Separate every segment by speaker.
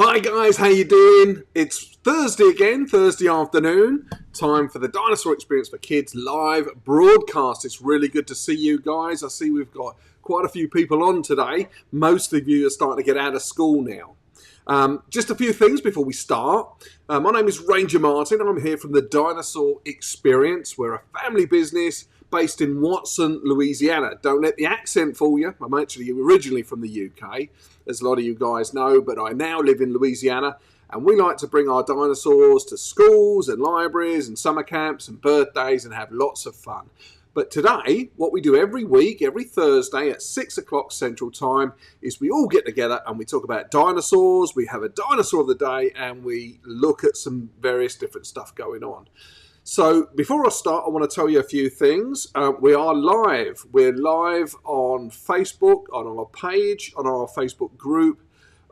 Speaker 1: Hi guys, how you doing? It's Thursday again, Thursday afternoon. Time for the Dinosaur Experience for Kids live broadcast. It's really good to see you guys. I see we've got quite a few people on today. Most of you are starting to get out of school now. Just a few things before we start. My name is Ranger Martin. I'm here from the Dinosaur Experience. We're a family business based in Watson, Louisiana. Don't let the accent fool you. I'm actually originally from the UK, as a lot of you guys know, but I now live in Louisiana, and we like to bring our dinosaurs to schools and libraries and summer camps and birthdays and have lots of fun. But today, what we do every week, every Thursday at 6 o'clock Central Time, is we all get together and we talk about dinosaurs, we have a dinosaur of the day, and we look at some various different stuff going on. So before I start, I want to tell you a few things. We are live. We're live on Facebook, on our page, on our Facebook group,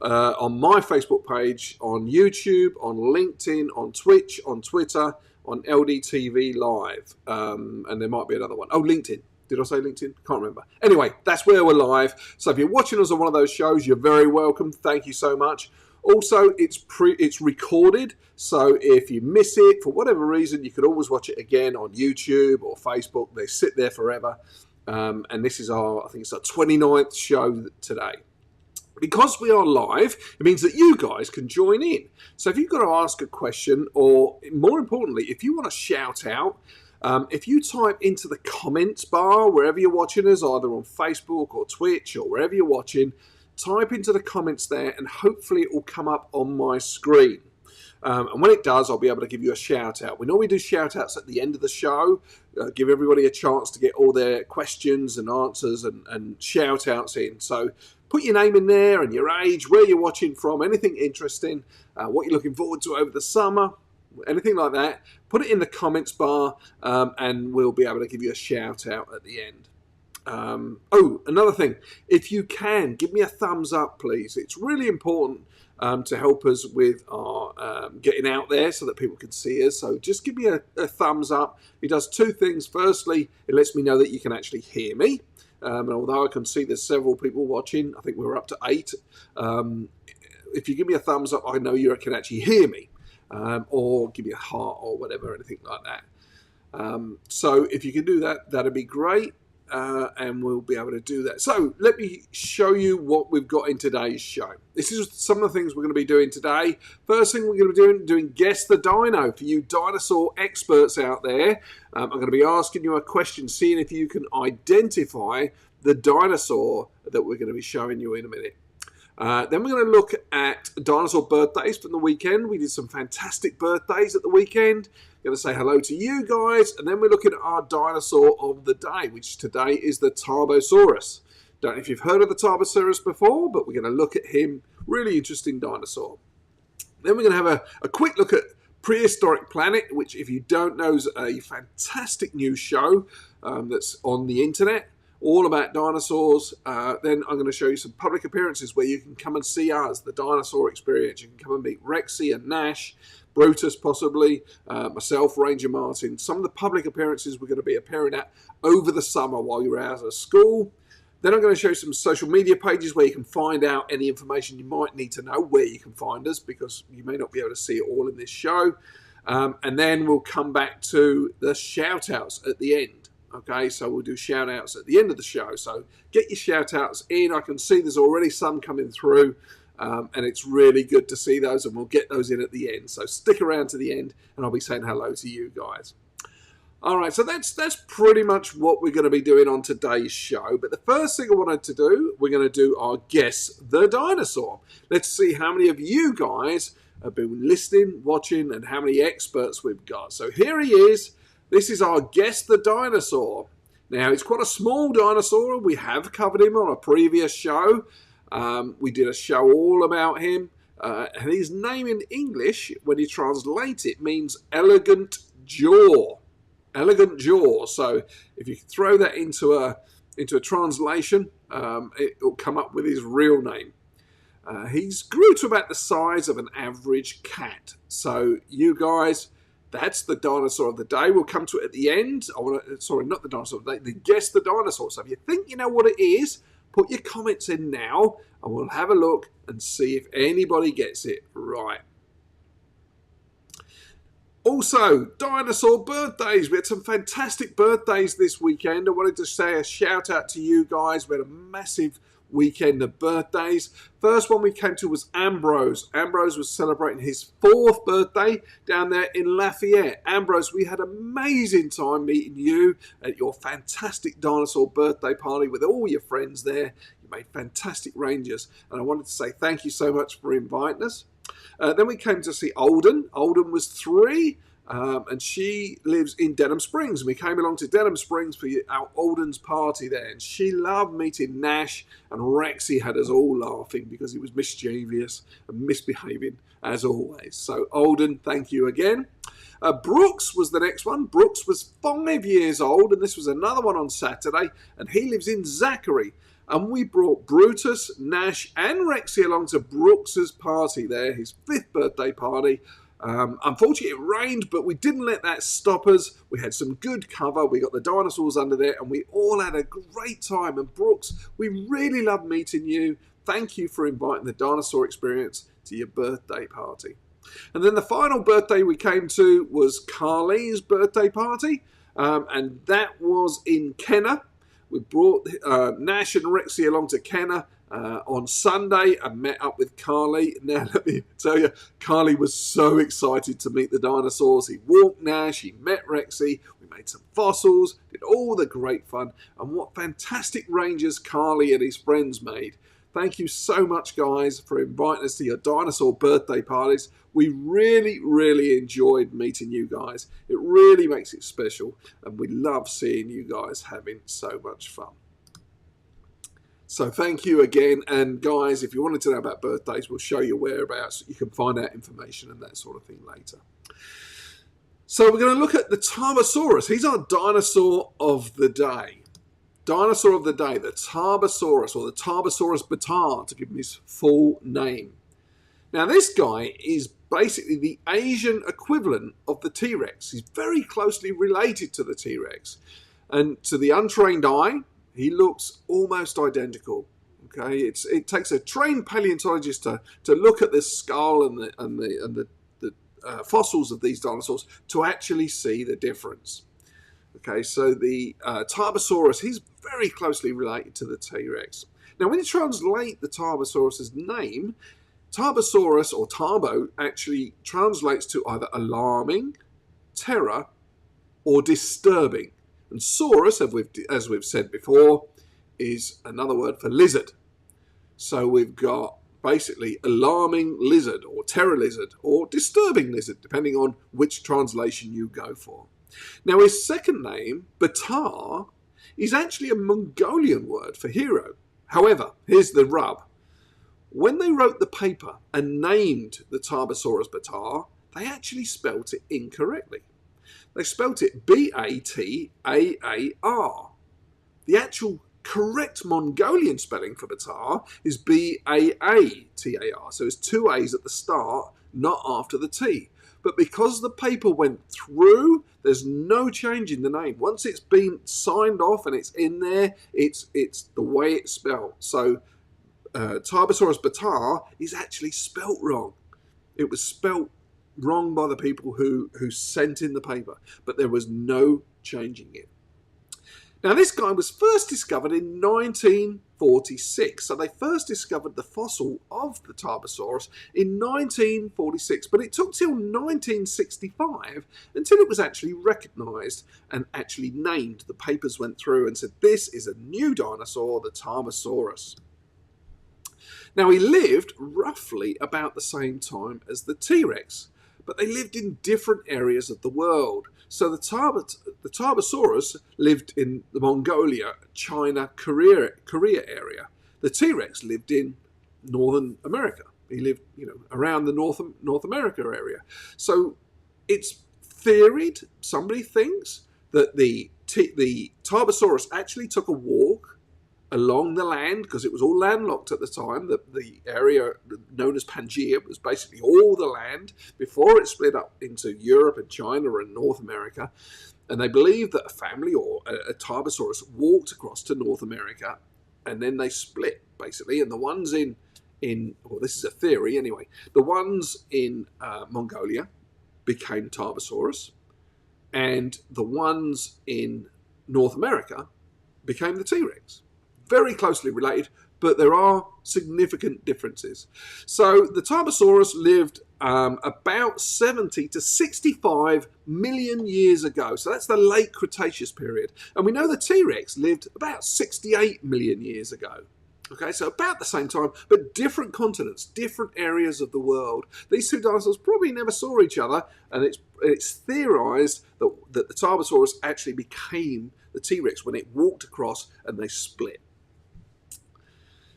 Speaker 1: on my Facebook page, on YouTube, on LinkedIn, on Twitch, on Twitter, on LDTV Live. And there might be another one. Oh, LinkedIn. Did I say LinkedIn? Can't remember. Anyway, that's where we're live. So if you're watching us on one of those shows, you're very welcome. Thank you so much. Also, it's recorded, so if you miss it for whatever reason, you can always watch it again on YouTube or Facebook. They sit there forever. And this is I think it's our 29th show today. Because we are live, it means that you guys can join in. So if you've got to ask a question, or more importantly, if you want to shout out, if you type into the comments bar, wherever you're watching us, either on Facebook or Twitch or wherever you're watching, type into the comments there and hopefully it will come up on my screen. And when it does, I'll be able to give you a shout out. We normally do shout outs at the end of the show, give everybody a chance to get all their questions and answers and shout outs in. So put your name in there and your age, where you're watching from, anything interesting, what you're looking forward to over the summer, anything like that. Put it in the comments bar and we'll be able to give you a shout out at the end. Another thing, if you can, give me a thumbs up, please. It's really important to help us with our getting out there so that people can see us. So just give me a thumbs up. It does two things. Firstly, it lets me know that you can actually hear me. And although I can see there's several people watching, I think we're up to 8. If you give me a thumbs up, I know you can actually hear me. Or give me a heart or whatever, anything like that. So if you can do that, that'd be great. And we'll be able to do that. So let me show you what we've got in today's show. This is some of the things we're going to be doing today. First thing we're going to be doing Guess the Dino. For you dinosaur experts out there, I'm going to be asking you a question, seeing if you can identify the dinosaur that we're going to be showing you in a minute. Then we're going to look at dinosaur birthdays from the weekend. We did some fantastic birthdays at the weekend. Going to say hello to you guys, and then we're looking at our dinosaur of the day, which today is the Tarbosaurus. Don't know if you've heard of the Tarbosaurus before, but we're going to look at him. Really interesting dinosaur. Then we're going to have a quick look at Prehistoric Planet, which, if you don't know, is a fantastic new show that's on the internet, all about dinosaurs. Then I'm going to show you some public appearances where you can come and see us, the Dinosaur Experience. You can come and meet Rexy and Nash, Brutus possibly, myself, Ranger Martin. Some of the public appearances we're going to be appearing at over the summer while you're out of school. Then I'm going to show you some social media pages where you can find out any information you might need to know, where you can find us, because you may not be able to see it all in this show. And then we'll come back to the shout outs at the end. Okay, so we'll do shout outs at the end of the show. So get your shout outs in. I can see there's already some coming through. And it's really good to see those, and we'll get those in at the end. So stick around to the end, and I'll be saying hello to you guys. All right, so that's pretty much what we're going to be doing on today's show. But the first thing I wanted to do, we're going to do our Guess the Dinosaur. Let's see how many of you guys have been listening, watching, and how many experts we've got. So here he is. This is our Guess the Dinosaur. Now, it's quite a small dinosaur. We have covered him on a previous show. We did a show all about him, and his name in English, when you translate it, means elegant jaw. Elegant jaw. So if you throw that into a translation, it will come up with his real name. He's grew to about the size of an average cat. So you guys, that's the dinosaur of the day. We'll come to it at the end. Sorry, not the dinosaur of the day. Guess the Dinosaur. So if you think you know what it is, Put your comments in now and we'll have a look and see if anybody gets it right. Also, dinosaur birthdays. We had some fantastic birthdays this weekend. I wanted to say a shout out to you guys. We had a massive weekend of birthdays. First one we came to was Ambrose. Ambrose was celebrating his 4th birthday down there in Lafayette. Ambrose, we had an amazing time meeting you at your fantastic dinosaur birthday party with all your friends there. You made fantastic rangers, and I wanted to say thank you so much for inviting us. Then we came to see Olden. Olden was 3, and she lives in Denham Springs. And we came along to Denham Springs for our Olden's party there. And she loved meeting Nash, and Rexy had us all laughing because he was mischievous and misbehaving as always. So Olden, thank you again. Brooks was the next one. Brooks was 5 years old, and this was another one on Saturday, and he lives in Zachary. And we brought Brutus, Nash and Rexy along to Brooks's party there, his 5th birthday party. Unfortunately it rained, but we didn't let that stop us. We had some good cover, we got the dinosaurs under there, and we all had a great time. And Brooks, we really loved meeting you. Thank you for inviting the dinosaur experience to your birthday party. And then the final birthday we came to was Carly's birthday party, and that was in Kenner. We brought Nash and Rexy along to Kenner on Sunday and met up with Carly. Now, let me tell you, Carly was so excited to meet the dinosaurs. He walked Nash, he met Rexy, we made some fossils, did all the great fun, and what fantastic rangers Carly and his friends made. Thank you so much, guys, for inviting us to your dinosaur birthday parties. We really, really enjoyed meeting you guys. It really makes it special, and we love seeing you guys having so much fun. So thank you again, and guys, if you wanted to know about birthdays, we'll show you whereabouts. You can find out information and that sort of thing later. So we're going to look at the Tarbosaurus. He's our dinosaur of the day. Dinosaur of the day, the Tarbosaurus, or the Tarbosaurus bataar, to give him his full name. Now this guy is basically the Asian equivalent of the T-Rex. He's very closely related to the T-Rex. And to the untrained eye, he looks almost identical. Okay, it takes a trained paleontologist to look at the skull and the fossils of these dinosaurs to actually see the difference. Okay, so the Tarbosaurus, he's very closely related to the T-Rex. Now, when you translate the Tarbosaurus's name, Tarbosaurus, or Tarbo, actually translates to either alarming, terror, or disturbing. And saurus, as we've said before, is another word for lizard. So we've got basically alarming lizard, or terror lizard, or disturbing lizard, depending on which translation you go for. Now, his second name, Bataar, is actually a Mongolian word for hero. However, here's the rub. When they wrote the paper and named the Tarbosaurus Bataar, they actually spelt it incorrectly. They spelt it B-A-T-A-A-R. The actual correct Mongolian spelling for Bataar is B-A-A-T-A-R. So it's 2 A's at the start, not after the T. But because the paper went through, there's no change in the name. Once it's been signed off and it's in there, it's the way it's spelled. So Tarbosaurus Bataar is actually spelt wrong. It was spelt wrong by the people who sent in the paper, but there was no changing it. Now, this guy was first discovered in 1946. So they first discovered the fossil of the Tarbosaurus in 1946, but it took till 1965 until it was actually recognised and actually named. The papers went through and said, this is a new dinosaur, the Tarbosaurus. Now, he lived roughly about the same time as the T-Rex, but they lived in different areas of the world. So the Tarbosaurus lived in the Mongolia, China, Korea area. The T-Rex lived in Northern America. He lived, around the North America area. So it's theoried, somebody thinks, that the Tarbosaurus actually took a walk along the land, because it was all landlocked at the time. The area known as Pangaea was basically all the land before it split up into Europe and China and North America. And they believe that a family or a Tarbosaurus walked across to North America and then they split, basically. And the ones well, this is a theory anyway, the ones in Mongolia became Tarbosaurus, and the ones in North America became the T-Rex. Very closely related, but there are significant differences. So the Tarbosaurus lived about 70 to 65 million years ago. So that's the late Cretaceous period. And we know the T-Rex lived about 68 million years ago. Okay, so about the same time, but different continents, different areas of the world. These two dinosaurs probably never saw each other, and it's theorized that the Tarbosaurus actually became the T-Rex when it walked across and they split.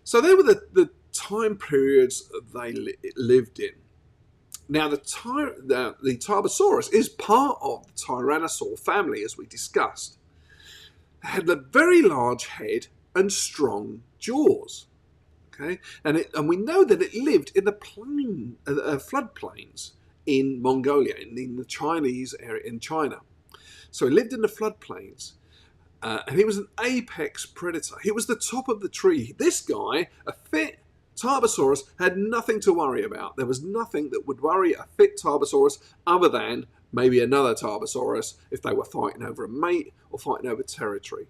Speaker 1: So they were the time periods they lived in. Now, the Tarbosaurus is part of the Tyrannosaur family, as we discussed. It had a very large head and strong jaws. Okay, and we know that it lived in the floodplains in Mongolia, in the Chinese area in China. So it lived in the floodplains. And he was an apex predator. He was the top of the tree. This guy, a fit Tarbosaurus, had nothing to worry about. There was nothing that would worry a fit Tarbosaurus other than maybe another Tarbosaurus if they were fighting over a mate or fighting over territory.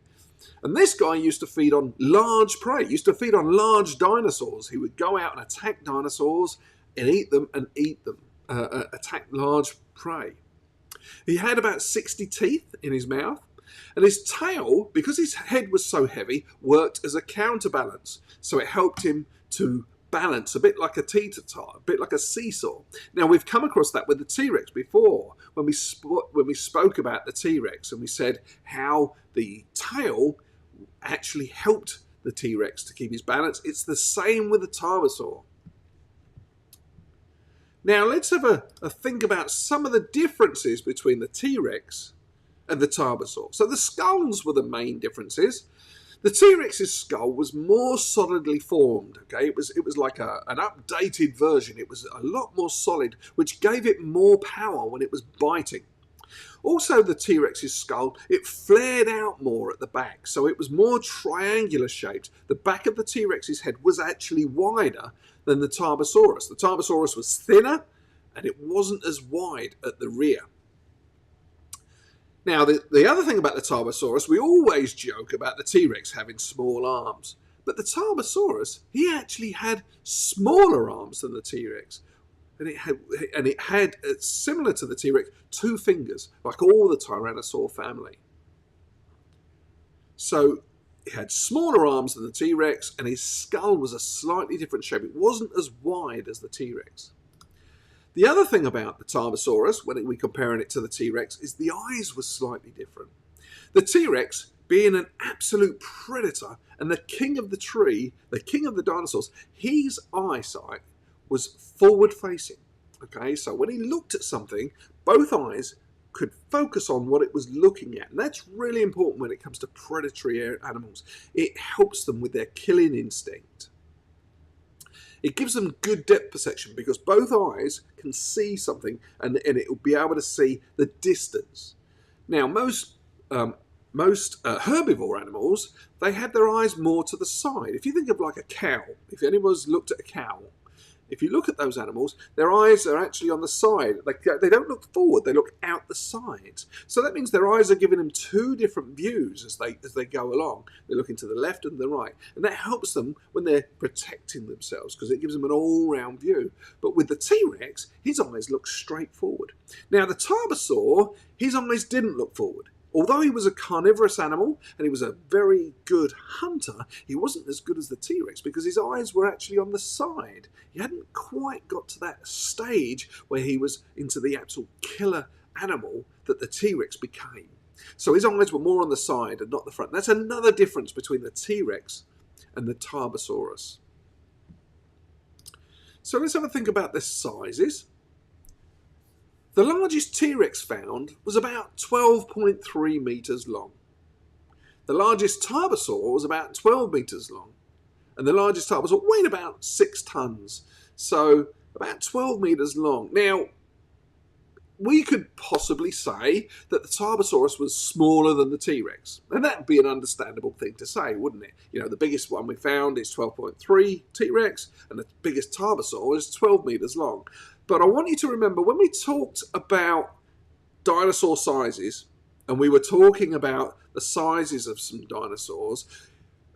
Speaker 1: And this guy used to feed on large prey, used to feed on large dinosaurs. He would go out and attack dinosaurs and eat them, attack large prey. He had about 60 teeth in his mouth. And his tail, because his head was so heavy, worked as a counterbalance. So it helped him to balance, a bit like a teeter-totter, a bit like a seesaw. Now, we've come across that with the T-Rex before, when we spoke about the T-Rex, and we said how the tail actually helped the T-Rex to keep his balance. It's the same with the Tarbosaur. Now, let's have a think about some of the differences between the T-Rex and the Tarbosaur. So the skulls were the main differences. The T-Rex's skull was more solidly formed. Okay, it was like an updated version. It was a lot more solid, which gave it more power when it was biting. Also, the T-Rex's skull, it flared out more at the back, so it was more triangular shaped. The back of the T-Rex's head was actually wider than the Tarbosaurus. The Tarbosaurus was thinner, and it wasn't as wide at the rear. Now, the other thing about the Tarbosaurus, we always joke about the T-Rex having small arms. But the Tarbosaurus, he actually had smaller arms than the T-Rex. And it had, similar to the T-Rex, 2 fingers, like all the Tyrannosaur family. So it had smaller arms than the T-Rex, and his skull was a slightly different shape. It wasn't as wide as the T-Rex. The other thing about the Tarbosaurus, when we're comparing it to the T-Rex, is the eyes were slightly different. The T-Rex, being an absolute predator and the king of the tree, the king of the dinosaurs, his eyesight was forward-facing. Okay, so when he looked at something, both eyes could focus on what it was looking at. And that's really important when it comes to predatory animals. It helps them with their killing instinct. It gives them good depth perception because both eyes can see something and it will be able to see the distance. Now, most herbivore animals, they have their eyes more to the side. If you think of like a cow, if anyone's looked at a cow, if you look at those animals, their eyes are actually on the side. They don't look forward, they look out the sides. So that means their eyes are giving them 2 different views as they go along. They're looking to the left and the right. And that helps them when they're protecting themselves because it gives them an all-round view. But with the T-Rex, his eyes look straight forward. Now, the Tarbosaur, his eyes didn't look forward. Although he was a carnivorous animal and he was a very good hunter, he wasn't as good as the T-Rex because his eyes were actually on the side. He hadn't quite got to that stage where he was into the actual killer animal that the T-Rex became. So his eyes were more on the side and not the front. That's another difference between the T-Rex and the Tarbosaurus. So let's have a think about the sizes. The largest T-Rex found was about 12.3 metres long. The largest Tarbosaur was about 12 metres long. And the largest Tarbosaur weighed about 6 tonnes. So about 12 metres long. Now, we could possibly say that the Tarbosaurus was smaller than the T-Rex. And that'd be an understandable thing to say, wouldn't it? You know, the biggest one we found is 12.3 T-Rex, and the biggest Tarbosaur is 12 meters long. But I want you to remember, when we talked about dinosaur sizes, and we were talking about the sizes of some dinosaurs,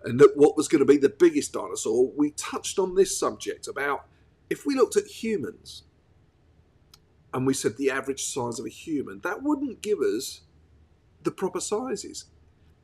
Speaker 1: and that what was going to be the biggest dinosaur, we touched on this subject about if we looked at humans, and we said the average size of a human, that wouldn't give us the proper sizes.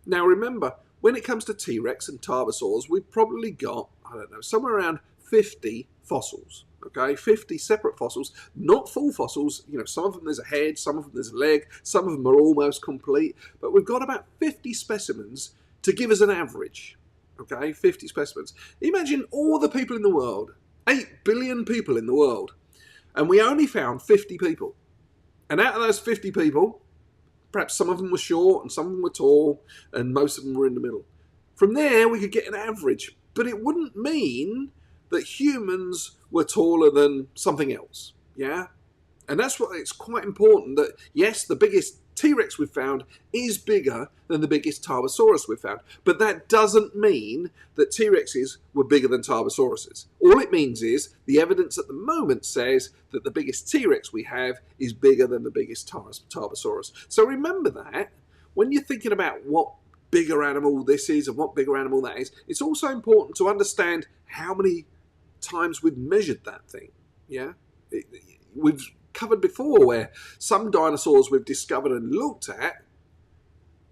Speaker 1: Now remember, when it comes to T-Rex and Tarbosaurs, we've probably got, I don't know, somewhere around 50 fossils. Okay, 50 separate fossils, not full fossils. You know, some of them there's a head, some of them there's a leg, some of them are almost complete, but we've got about 50 specimens to give us an average. Okay, 50 specimens. Imagine all the people in the world, 8 billion people in the world, and we only found 50 people. And out of those 50 people, perhaps some of them were short and some of them were tall and most of them were in the middle. From there, we could get an average, but it wouldn't mean that humans were taller than something else, yeah? And that's what it's quite important that, yes, the biggest T-Rex we've found is bigger than the biggest Tarbosaurus we've found, but that doesn't mean that T-Rexes were bigger than Tarbosauruses. All it means is the evidence at the moment says that the biggest T-Rex we have is bigger than the biggest Tarbosaurus. So remember that when you're thinking about what bigger animal this is and what bigger animal that is, it's also important to understand how many times we've measured that thing, yeah? We've covered before where some dinosaurs we've discovered and looked at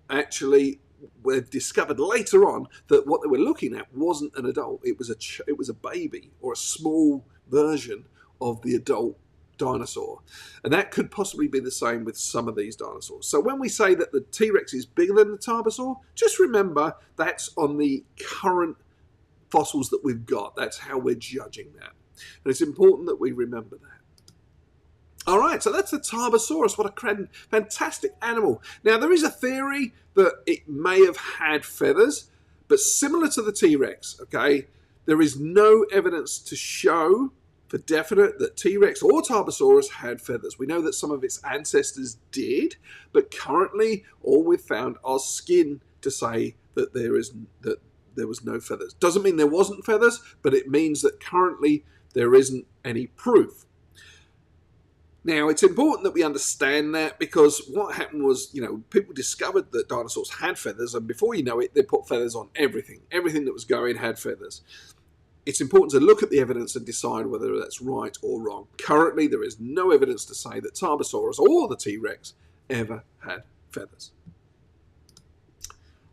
Speaker 1: actually we've discovered later on that what they were looking at wasn't an adult, it was a baby or a small version of the adult dinosaur. And that could possibly be the same with some of these dinosaurs. So when we say that the T-Rex is bigger than the Tarbosaur, just remember that's on the current fossils that we've got. That's how we're judging that. And it's important that we remember that. All right, so that's the Tarbosaurus. What a fantastic animal. Now, there is a theory that it may have had feathers, but similar to the T-Rex, okay, there is no evidence to show for definite that T-Rex or Tarbosaurus had feathers. We know that some of its ancestors did, but currently all we've found are skin to say that there was no feathers. Doesn't mean there wasn't feathers, but it means that currently there isn't any proof. Now, it's important that we understand that because what happened was, you know, people discovered that dinosaurs had feathers, and before you know it, they put feathers on everything. Everything that was going had feathers. It's important to look at the evidence and decide whether that's right or wrong. Currently, there is no evidence to say that Tarbosaurus or the T-Rex ever had feathers.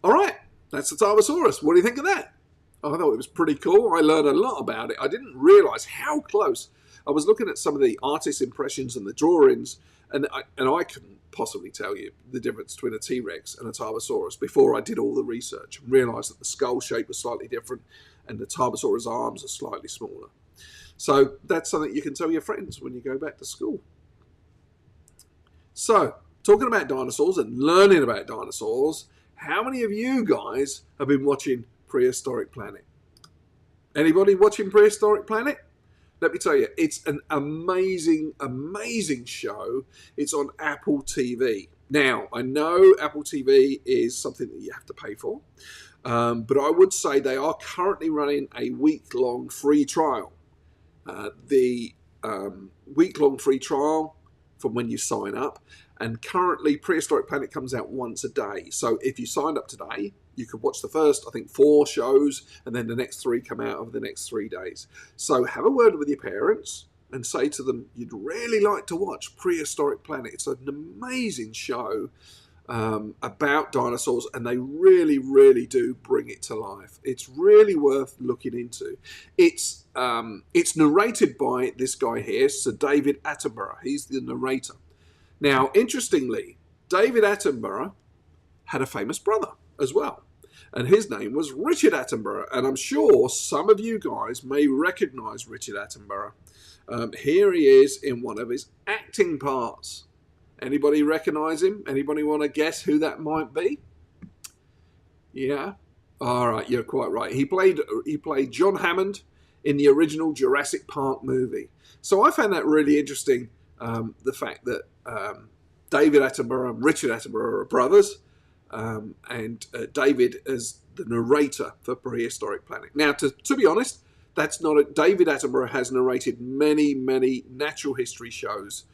Speaker 1: All right, that's the Tarbosaurus. What do you think of that? I thought it was pretty cool. I learned a lot about it. I didn't realise how close. I was looking at some of the artist impressions and the drawings, and I couldn't possibly tell you the difference between a T-Rex and a Tarbosaurus before I did all the research and realised that the skull shape was slightly different and the Tarbosaurus' arms are slightly smaller. So that's something you can tell your friends when you go back to school. So, talking about dinosaurs and learning about dinosaurs, how many of you guys have been watching Prehistoric Planet? Anybody watching Prehistoric Planet? Let me tell you, it's an amazing, amazing show. It's on Apple TV. Now, I know Apple TV is something that you have to pay for, but I would say they are currently running a week-long free trial. The week-long free trial from when you sign up, and currently Prehistoric Planet comes out once a day. So if you signed up today, you could watch the first, I think, 4 shows, and then the next 3 come out over the next 3 days. So have a word with your parents and say to them, you'd really like to watch Prehistoric Planet. It's an amazing show about dinosaurs, and they really, really do bring it to life. It's really worth looking into. It's narrated by this guy here, Sir David Attenborough. He's the narrator. Now, interestingly, David Attenborough had a famous brother as well, and his name was Richard Attenborough, and I'm sure some of you guys may recognise Richard Attenborough. Here he is in one of his acting parts. Anybody recognise him? Anybody want to guess who that might be? Yeah? All right, you're quite right. He played John Hammond in the original Jurassic Park movie. So I found that really interesting the fact that David Attenborough and Richard Attenborough are brothers, and David is the narrator for Prehistoric Planet. Now, to be honest, that's not it. David Attenborough has narrated many, many natural history shows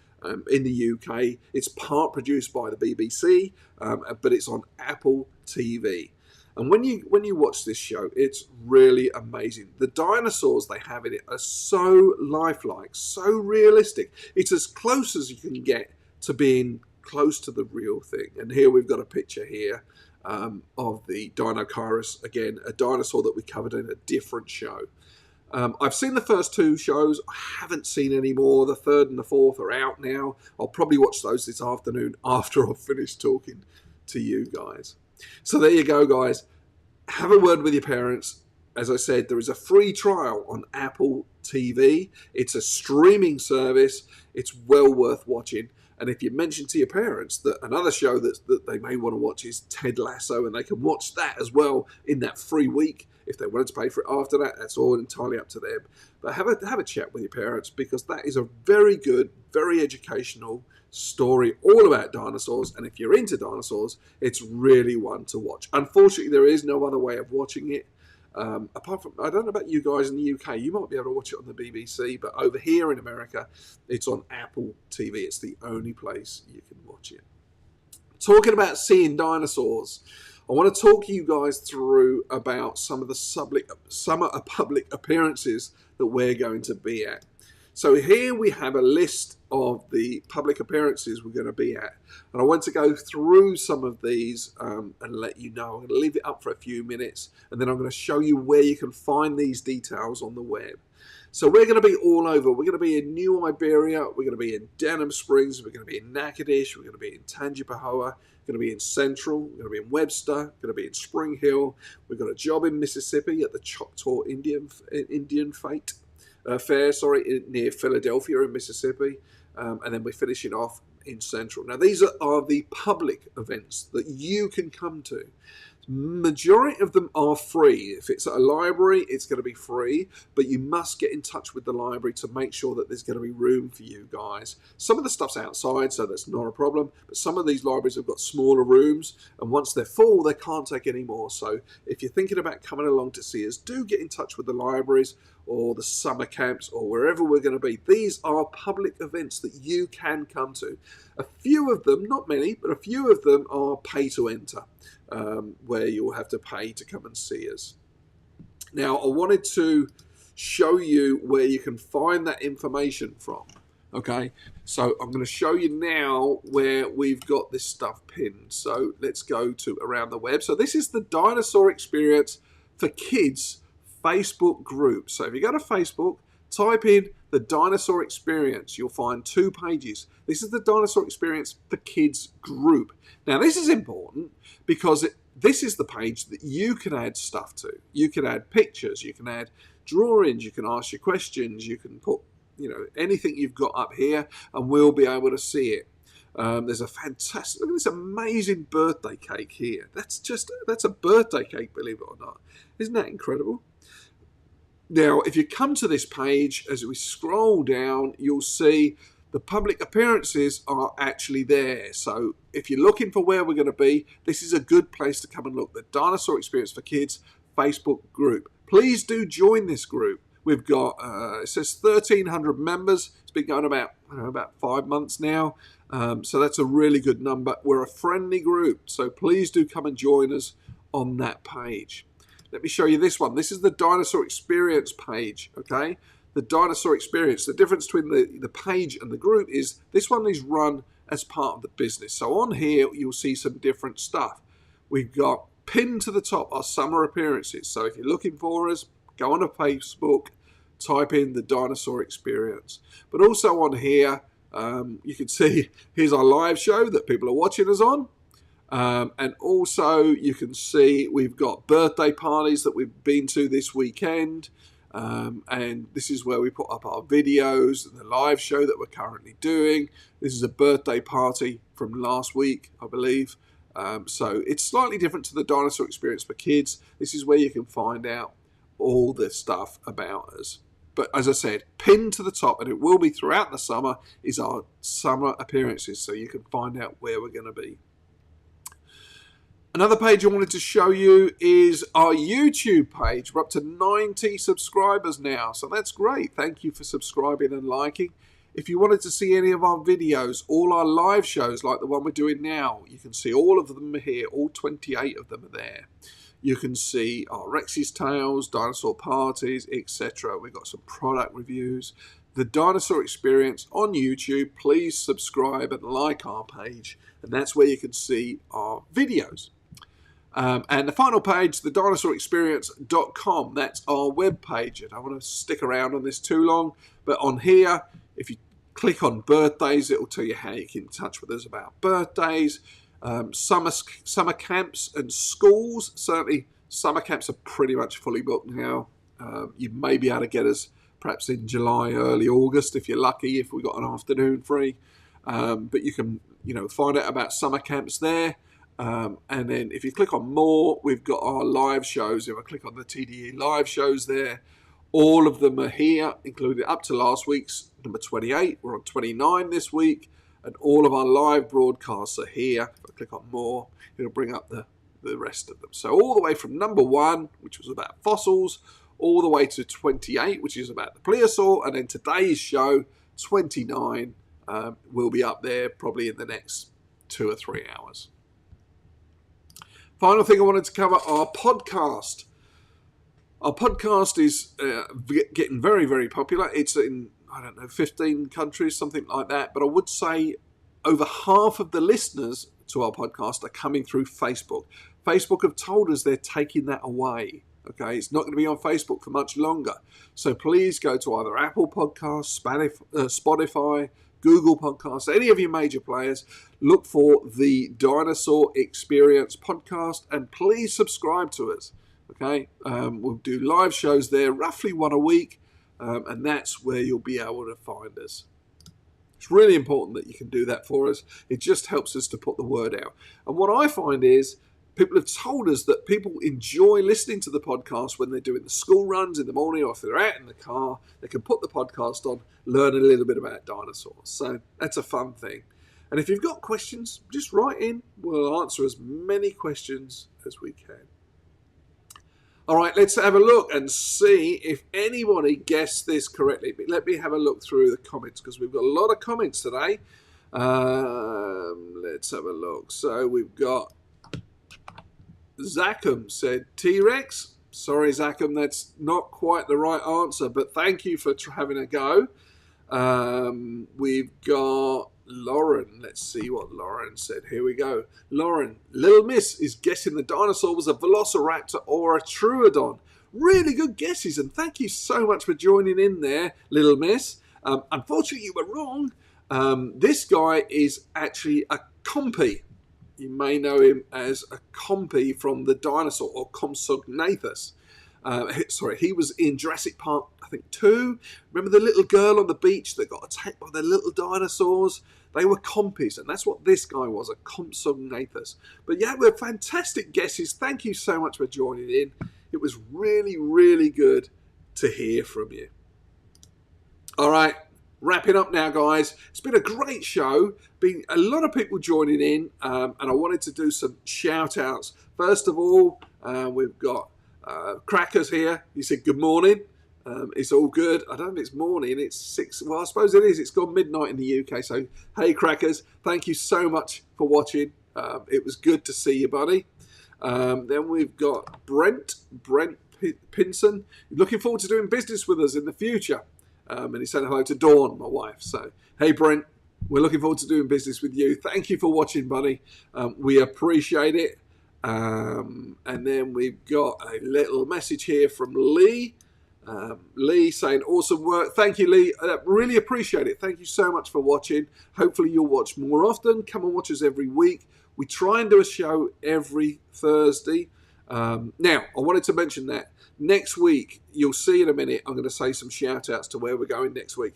Speaker 1: in the UK. It's part produced by the BBC, but it's on Apple TV. And when you watch this show, it's really amazing. The dinosaurs they have in it are so lifelike, so realistic. It's as close as you can get to being close to the real thing. And here we've got a picture here of the Dinosaurus, again, a dinosaur that we covered in a different show. I've seen the first two shows. I haven't seen any more. The third and the fourth are out now. I'll probably watch those this afternoon after I've finished talking to you guys. So there you go, guys. Have a word with your parents. As I said, there is a free trial on Apple TV. It's a streaming service. It's well worth watching. And if you mention to your parents that another show that they may want to watch is Ted Lasso, and they can watch that as well in that free week. If they wanted to pay for it after that, that's all entirely up to them. But have a chat with your parents, because that is a very good, very educational story all about dinosaurs. And if you're into dinosaurs, it's really one to watch. Unfortunately, there is no other way of watching it. Apart from, I don't know about you guys in the UK, you might be able to watch it on the BBC, but over here in America, it's on Apple TV. It's the only place you can watch it. Talking about seeing dinosaurs, I want to talk you guys through about some of the summer public appearances that we're going to be at. So here we have a list of the public appearances we're going to be at. And I want to go through some of these and let you know. I'm going to leave it up for a few minutes, and then I'm going to show you where you can find these details on the web. So we're going to be all over. We're going to be in New Iberia. We're going to be in Denham Springs. We're going to be in Natchitoches. We're going to be in Tangipahoa. We're going to be in Central. We're going to be in Webster. We're going to be in Spring Hill. We've got a job in Mississippi at the Choctaw Indian Fair, near Philadelphia in Mississippi. And then we're finishing off in Central. Now, these are the public events that you can come to. Majority of them are free. If it's at a library, it's going to be free, but you must get in touch with the library to make sure that there's going to be room for you guys. Some of the stuff's outside, so that's not a problem, but some of these libraries have got smaller rooms, and once they're full, they can't take any more. So if you're thinking about coming along to see us, do get in touch with the libraries or the summer camps or wherever we're going to be. These are public events that you can come to. A few of them, not many, but a few of them are pay to enter. Where you'll have to pay to come and see us. Now, I wanted to show you where you can find that information from. Okay, so I'm going to show you now where we've got this stuff pinned. So let's go to around the web. So this is the Dinosaur Experience for Kids Facebook group. So if you go to Facebook, type in the Dinosaur Experience. You'll find two pages. This is the Dinosaur Experience for Kids group. Now, this is important because this is the page that you can add stuff to. You can add pictures, you can add drawings, you can ask your questions, you can put, anything you've got up here, and we'll be able to see it. There's a fantastic, look at this amazing birthday cake here. That's a birthday cake, believe it or not. Isn't that incredible? Now, if you come to this page, as we scroll down, you'll see the public appearances are actually there. So if you're looking for where we're going to be, this is a good place to come and look. The Dinosaur Experience for Kids Facebook group. Please do join this group. We've got, it says 1,300 members. It's been going about 5 months now. So that's a really good number. We're a friendly group. So please do come and join us on that page. Let me show you this one. This is the Dinosaur Experience page, okay? The Dinosaur Experience. The difference between the page and the group is this one is run as part of the business. So on here, you'll see some different stuff. We've got pinned to the top our summer appearances. So if you're looking for us, go on to Facebook, type in the Dinosaur Experience. But also on here, you can see here's our live show that people are watching us on. And also you can see we've got birthday parties that we've been to this weekend. And this is where we put up our videos and the live show that we're currently doing. This is a birthday party from last week, I believe. So it's slightly different to the Dinosaur Experience for Kids. This is where you can find out all the stuff about us. But as I said, pinned to the top, and it will be throughout the summer, is our summer appearances, so you can find out where we're going to be. Another page I wanted to show you is our YouTube page. We're up to 90 subscribers now, so that's great. Thank you for subscribing and liking. If you wanted to see any of our videos, all our live shows like the one we're doing now, you can see all of them here. All 28 of them are there. You can see our Rex's Tales, Dinosaur Parties, etc. We've got some product reviews. The Dinosaur Experience on YouTube. Please subscribe and like our page, and that's where you can see our videos. And the final page, the dinosaurexperience.com, that's our web page. I don't want to stick around on this too long, but on here, if you click on birthdays, it will tell you how you get in touch with us about birthdays, summer camps and schools. Certainly, summer camps are pretty much fully booked now. You may be able to get us perhaps in July, early August, if you're lucky, if we got an afternoon free. But you can, find out about summer camps there. And then if you click on more, we've got our live shows. If I click on the TDE live shows there, all of them are here, including up to last week's number 28. We're on 29 this week, and all of our live broadcasts are here. If I click on more, it'll bring up the rest of them. So all the way from number 1, which was about fossils, all the way to 28, which is about the plesiosaur, and then today's show, 29, will be up there probably in the next 2 or 3 hours. Final thing I wanted to cover, our podcast. Our podcast is getting very, very popular. It's in, 15 countries, something like that. But I would say over half of the listeners to our podcast are coming through Facebook. Facebook have told us they're taking that away. Okay, it's not going to be on Facebook for much longer. So please go to either Apple Podcasts, Spotify, Google Podcasts, any of your major players. Look for the Dinosaur Experience podcast, and please subscribe to us. Okay, we'll do live shows there, roughly 1 a week, and that's where you'll be able to find us. It's really important that you can do that for us. It just helps us to put the word out. And what I find is people have told us that people enjoy listening to the podcast when they're doing the school runs in the morning, or if they're out in the car, they can put the podcast on, learn a little bit about dinosaurs. So that's a fun thing. And if you've got questions, just write in. We'll answer as many questions as we can. All right, let's have a look and see if anybody guessed this correctly. But let me have a look through the comments, because we've got a lot of comments today. Let's have a look. So we've got Zackham said T-Rex. Sorry, Zackham, that's not quite the right answer, but thank you for having a go. We've got Lauren. Let's see what Lauren said. Here we go. Lauren, Little Miss is guessing the dinosaur was a velociraptor or a troodon. Really good guesses, and thank you so much for joining in there, Little Miss. Unfortunately, you were wrong. This guy is actually a compy. You may know him as a compy from the dinosaur, or Compsognathus. Sorry, he was in Jurassic Park, I think 2. Remember the little girl on the beach that got attacked by the little dinosaurs? They were compies, and that's what this guy was, a Compsognathus. But yeah, we're fantastic guesses. Thank you so much for joining in. It was really, really good to hear from you. All right, wrapping up now, guys. It's been a great show. Been a lot of people joining in, and I wanted to do some shout-outs. First of all, we've got Crackers here. He said, good morning. It's all good. I don't know if it's morning. It's 6. Well, I suppose it is. It's gone midnight in the UK. So, hey, Crackers. Thank you so much for watching. It was good to see you, buddy. Then we've got Brent Pinson. Looking forward to doing business with us in the future. And he said hello to Dawn, my wife. So, hey, Brent. We're looking forward to doing business with you. Thank you for watching, buddy. We appreciate it. And then we've got a little message here from Lee. Lee saying awesome work. Thank you, Lee. Really appreciate it. Thank you so much for watching. Hopefully you'll watch more often. Come and watch us every week. We try and do a show every Thursday. Now, I wanted to mention that next week, you'll see in a minute, I'm going to say some shout outs to where we're going next week.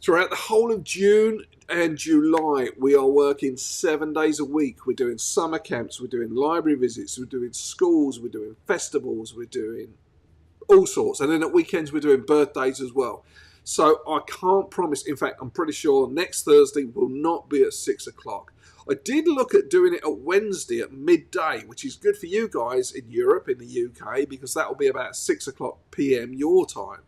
Speaker 1: Throughout the whole of June and July, we are working 7 days a week. We're doing summer camps, we're doing library visits, we're doing schools, we're doing festivals, we're doing all sorts. And then at weekends we're doing birthdays as well. So I can't promise. In fact, I'm pretty sure next Thursday will not be at 6 o'clock. I did look at doing it at Wednesday at midday, which is good for you guys in Europe, in the UK, because that will be about 6 o'clock PM your time.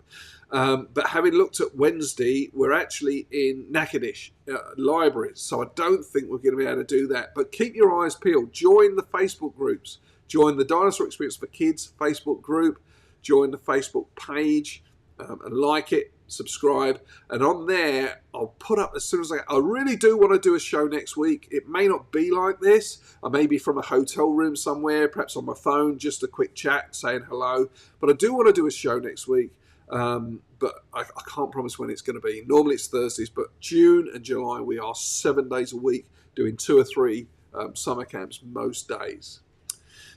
Speaker 1: But having looked at Wednesday, we're actually in Nakadish libraries, so I don't think we're going to be able to do that. But keep your eyes peeled. Join the Facebook groups. Join the Dinosaur Experience for Kids Facebook group. Join the Facebook page and like it. Subscribe, and on there I'll put up as soon as I really do want to do a show next week. It may not be like this. I may be from a hotel room somewhere, perhaps on my phone, just a quick chat saying hello, but I do want to do a show next week. But I can't promise when it's going to be. Normally it's Thursdays, but June and July we are 7 days a week doing 2 or 3 summer camps most days.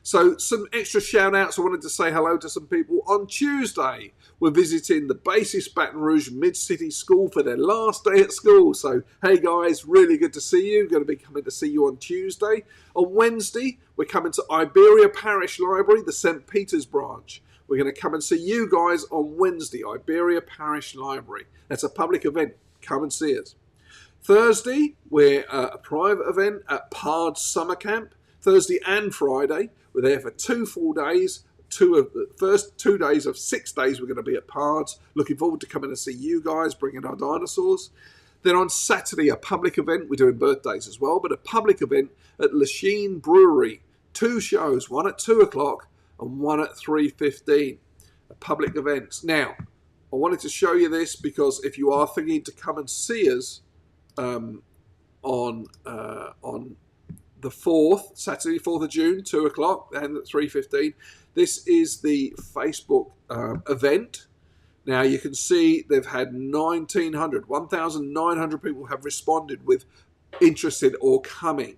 Speaker 1: So some extra shout outs. I wanted to say hello to some people. On Tuesday, we're visiting the Basis Baton Rouge Mid-City School for their last day at school. So, hey guys, really good to see you. Going to be coming to see you on Tuesday. On Wednesday, we're coming to Iberia Parish Library, the St. Peter's branch. We're going to come and see you guys on Wednesday, Iberia Parish Library. That's a public event. Come and see us. Thursday, we're a private event at Pard Summer Camp. Thursday and Friday. We're there for 2 full days. The first 2 days of 6 days we're going to be at Pards. Looking forward to coming to see you guys, bringing our dinosaurs. Then on Saturday, a public event. We're doing birthdays as well, but a public event at Lachine Brewery. 2 shows, one at 2 o'clock and one at 3:15. Public events. Now, I wanted to show you this because if you are thinking to come and see us on the 4th, Saturday, 4th of June, 2 o'clock and at 3:15. This is the Facebook event. Now you can see they've had 1,900 people have responded with interested or coming.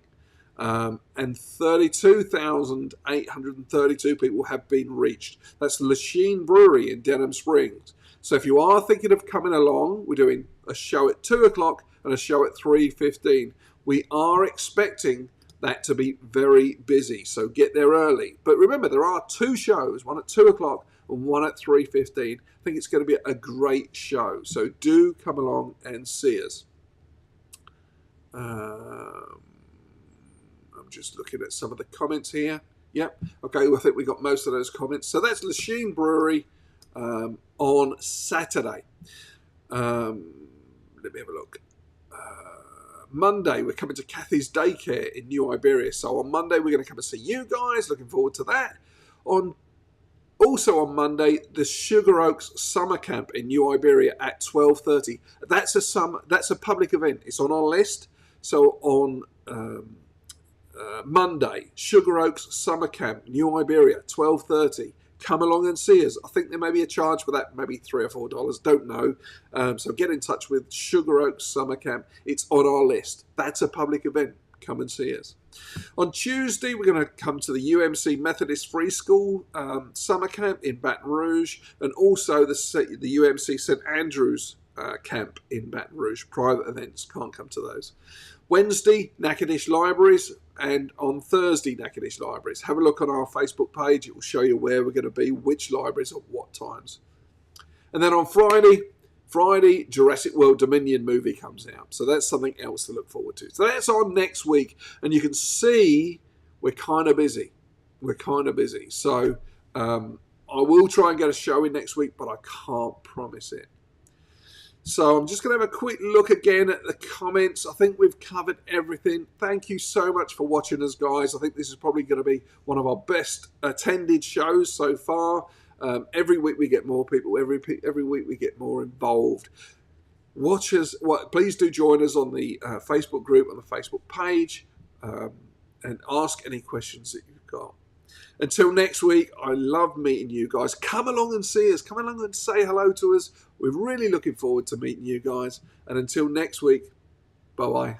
Speaker 1: And 32,832 people have been reached. That's Lachine Brewery in Denham Springs. So if you are thinking of coming along, we're doing a show at 2 o'clock and a show at 3:15. We are expecting that to be very busy, so get there early. But remember, there are 2 shows, one at 2 o'clock and one at 3:15. I think it's going to be a great show, so do come along and see us. I'm just looking at some of the comments here. Yep, okay, well, I think we got most of those comments. So that's Lachine Brewery on Saturday. Let me have a look. Monday, we're coming to Kathy's Daycare in New Iberia. So on Monday, we're going to come and see you guys. Looking forward to that. Also on Monday, the Sugar Oaks Summer Camp in New Iberia at 12:30. That's a public event. It's on our list. So on Monday, Sugar Oaks Summer Camp, New Iberia, 12:30. Come along and see us. I think there may be a charge for that, maybe $3 or $4, don't know. So get in touch with Sugar Oaks Summer Camp. It's on our list. That's a public event. Come and see us. On Tuesday, we're going to come to the UMC Methodist Free School Summer Camp in Baton Rouge, and also the UMC St. Andrews Camp in Baton Rouge. Private events, can't come to those. Wednesday, Nakadish Libraries, and on Thursday, Nakadish Libraries. Have a look on our Facebook page. It will show you where we're going to be, which libraries at what times. And then on Friday, Jurassic World Dominion movie comes out. So that's something else to look forward to. So that's on next week. And you can see we're kind of busy. So I will try and get a show in next week, but I can't promise it. So I'm just going to have a quick look again at the comments. I think we've covered everything. Thank you so much for watching us, guys. I think this is probably going to be one of our best attended shows so far. Every week we get more people. Every week we get more involved. Watch us. Please do join us on the Facebook group, on the Facebook page, and ask any questions that you've got. Until next week, I love meeting you guys. Come along and see us. Come along and say hello to us. We're really looking forward to meeting you guys. And until next week, bye-bye.